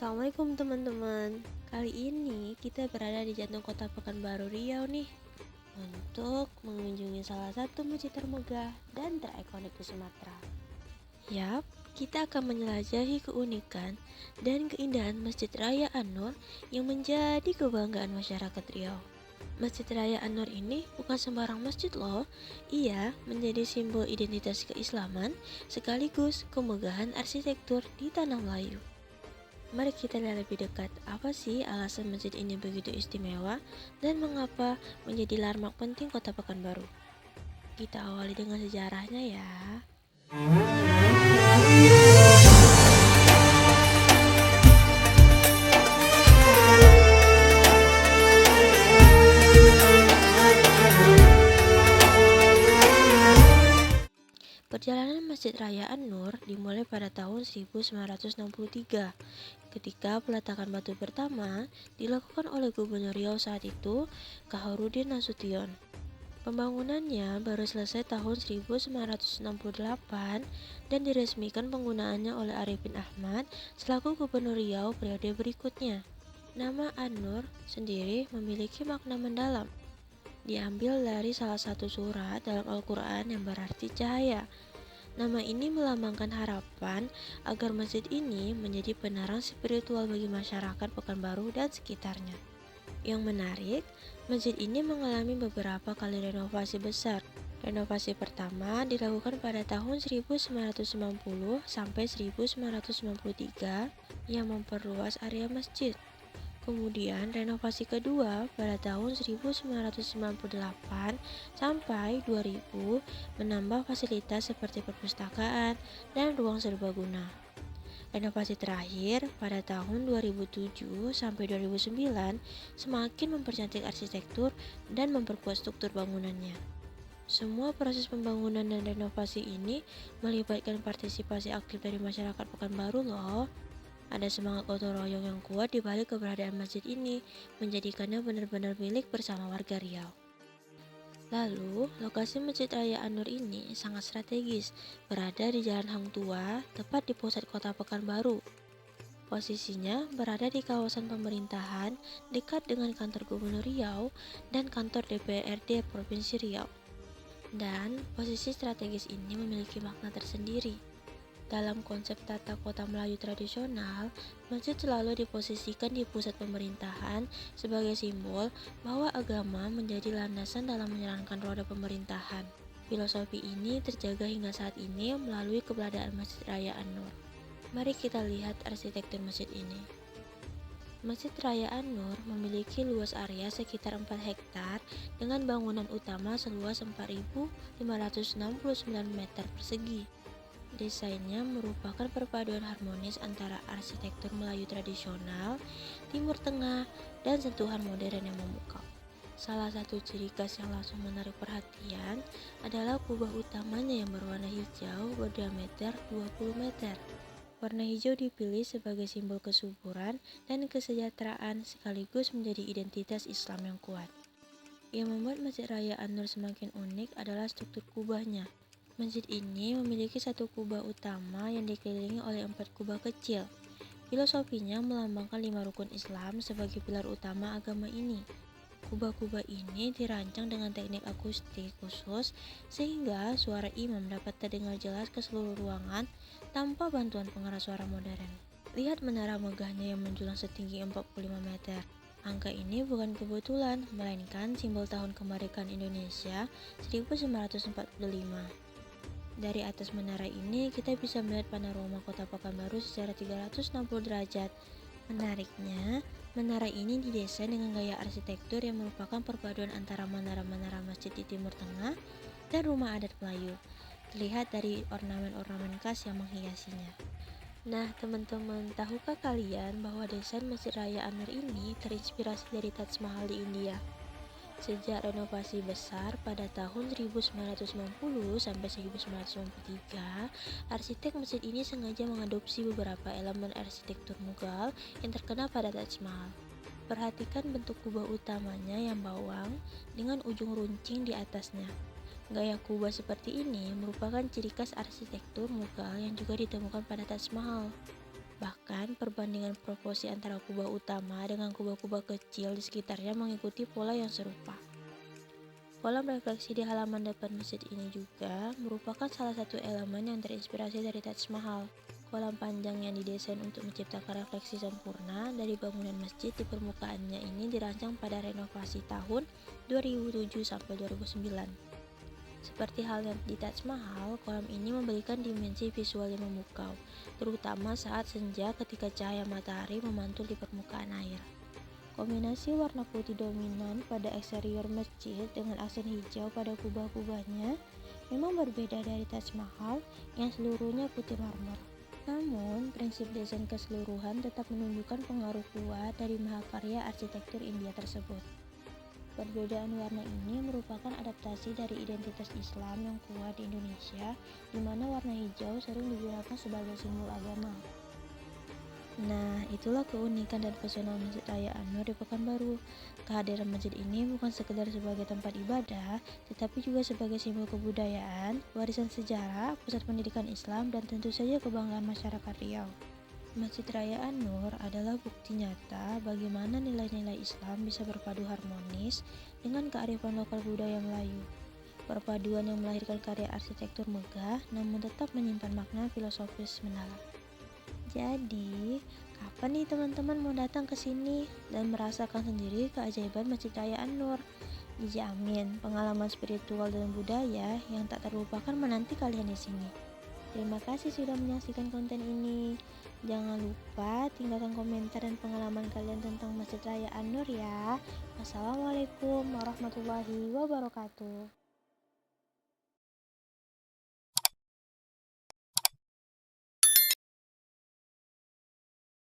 Assalamualaikum teman-teman. Kali ini kita berada di jantung kota Pekanbaru Riau nih untuk mengunjungi salah satu masjid termegah dan terikonik di Sumatera. Yap, kita akan menjelajahi keunikan dan keindahan Masjid Raya An-Nur yang menjadi kebanggaan masyarakat Riau. Masjid Raya An-Nur ini bukan sembarang masjid loh. Ia menjadi simbol identitas keislaman sekaligus kemegahan arsitektur di tanah Melayu. Mari kita lihat lebih dekat, apa sih alasan masjid ini begitu istimewa dan mengapa menjadi landmark penting kota Pekanbaru. Kita awali dengan sejarahnya ya. Perjalanan Masjid Raya An-Nur dimulai pada tahun 1963 ketika peletakan batu pertama dilakukan oleh Gubernur Riau saat itu, Khairudin Nasution. Pembangunannya baru selesai tahun 1968 dan diresmikan penggunaannya oleh Arifin Ahmad selaku Gubernur Riau periode berikutnya. Nama An-Nur sendiri memiliki makna mendalam. Diambil dari salah satu surat dalam Al-Quran yang berarti cahaya. Nama ini melambangkan harapan agar masjid ini menjadi penerang spiritual bagi masyarakat Pekanbaru dan sekitarnya. Yang menarik, masjid ini mengalami beberapa kali renovasi besar. Renovasi pertama dilakukan pada tahun 1990 sampai 1993 yang memperluas area masjid. Kemudian renovasi kedua pada tahun 1998 sampai 2000 menambah fasilitas seperti perpustakaan dan ruang serbaguna. Renovasi terakhir pada tahun 2007 sampai 2009 semakin mempercantik arsitektur dan memperkuat struktur bangunannya. Semua proses pembangunan dan renovasi ini melibatkan partisipasi aktif dari masyarakat Pekanbaru loh. Ada semangat gotong royong yang kuat di balik keberadaan masjid ini, menjadikannya benar-benar milik bersama warga Riau. Lalu, lokasi Masjid Raya An-Nur ini sangat strategis, berada di Jalan Hang Tua, tepat di pusat kota Pekanbaru. Posisinya berada di kawasan pemerintahan, dekat dengan kantor Gubernur Riau dan kantor DPRD Provinsi Riau. Dan posisi strategis ini memiliki makna tersendiri. Dalam konsep tata kota Melayu tradisional, masjid selalu diposisikan di pusat pemerintahan sebagai simbol bahwa agama menjadi landasan dalam menjalankan roda pemerintahan. Filosofi ini terjaga hingga saat ini melalui keberadaan Masjid Raya An-Nur. Mari kita lihat arsitektur masjid ini. Masjid Raya An-Nur memiliki luas area sekitar 4 hektar dengan bangunan utama seluas 4.569 meter persegi. Desainnya merupakan perpaduan harmonis antara arsitektur Melayu tradisional, Timur Tengah, dan sentuhan modern yang memukau. Salah satu ciri khas yang langsung menarik perhatian adalah kubah utamanya yang berwarna hijau berdiameter 20 meter. Warna hijau dipilih sebagai simbol kesuburan dan kesejahteraan sekaligus menjadi identitas Islam yang kuat. Yang membuat Masjid Raya An-Nur semakin unik adalah struktur kubahnya. Masjid ini memiliki satu kubah utama yang dikelilingi oleh 4 kubah kecil. Filosofinya melambangkan 5 rukun Islam sebagai pilar utama agama ini. Kubah-kubah ini dirancang dengan teknik akustik khusus sehingga suara imam dapat terdengar jelas ke seluruh ruangan tanpa bantuan pengeras suara modern. Lihat menara megahnya yang menjulang setinggi 45 meter. Angka ini bukan kebetulan, melainkan simbol tahun kemerdekaan Indonesia 1945. Dari atas menara ini, kita bisa melihat panorama kota Pekanbaru secara 360 derajat. Menariknya, menara ini didesain dengan gaya arsitektur yang merupakan perpaduan antara menara-menara masjid di Timur Tengah dan rumah adat Melayu. Terlihat dari ornamen-ornamen khas yang menghiasinya. Nah, teman-teman, tahukah kalian bahwa desain Masjid Raya An-Nur ini terinspirasi dari Taj Mahal di India? Sejak renovasi besar pada tahun 1990 sampai 1993, arsitek masjid ini sengaja mengadopsi beberapa elemen arsitektur Mughal yang terkenal pada Taj Mahal. Perhatikan bentuk kubah utamanya yang bawang dengan ujung runcing di atasnya. Gaya kubah seperti ini merupakan ciri khas arsitektur Mughal yang juga ditemukan pada Taj Mahal. Bahkan perbandingan proporsi antara kubah utama dengan kubah-kubah kecil di sekitarnya mengikuti pola yang serupa. Kolam refleksi di halaman depan masjid ini juga merupakan salah satu elemen yang terinspirasi dari Taj Mahal. Kolam panjang yang didesain untuk menciptakan refleksi sempurna dari bangunan masjid di permukaannya ini dirancang pada renovasi tahun 2007 sampai 2009. Seperti halnya di Taj Mahal, kolam ini memberikan dimensi visual yang memukau, terutama saat senja ketika cahaya matahari memantul di permukaan air. Kombinasi warna putih dominan pada eksterior masjid dengan aksen hijau pada kubah-kubahnya memang berbeda dari Taj Mahal yang seluruhnya putih marmer. Namun, prinsip desain keseluruhan tetap menunjukkan pengaruh kuat dari mahakarya arsitektur India tersebut. Perbedaan warna ini merupakan adaptasi dari identitas Islam yang kuat di Indonesia, di mana warna hijau sering digunakan sebagai simbol agama. Nah, itulah keunikan dan pesona Masjid Raya An-Nur di Pekanbaru. Kehadiran masjid ini bukan sekedar sebagai tempat ibadah, tetapi juga sebagai simbol kebudayaan, warisan sejarah, pusat pendidikan Islam, dan tentu saja kebanggaan masyarakat Riau. Masjid Raya An-Nur adalah bukti nyata bagaimana nilai-nilai Islam bisa berpadu harmonis dengan kearifan lokal budaya Melayu. Perpaduan yang melahirkan karya arsitektur megah, namun tetap menyimpan makna filosofis mendalam. Jadi, kapan nih teman-teman mau datang ke sini dan merasakan sendiri keajaiban Masjid Raya An-Nur? Dijamin pengalaman spiritual dan budaya yang tak terlupakan menanti kalian di sini. Terima kasih sudah menyaksikan konten ini. Jangan lupa tinggalkan komentar dan pengalaman kalian tentang Masjid Raya An-Nur ya. Wassalamualaikum warahmatullahi wabarakatuh.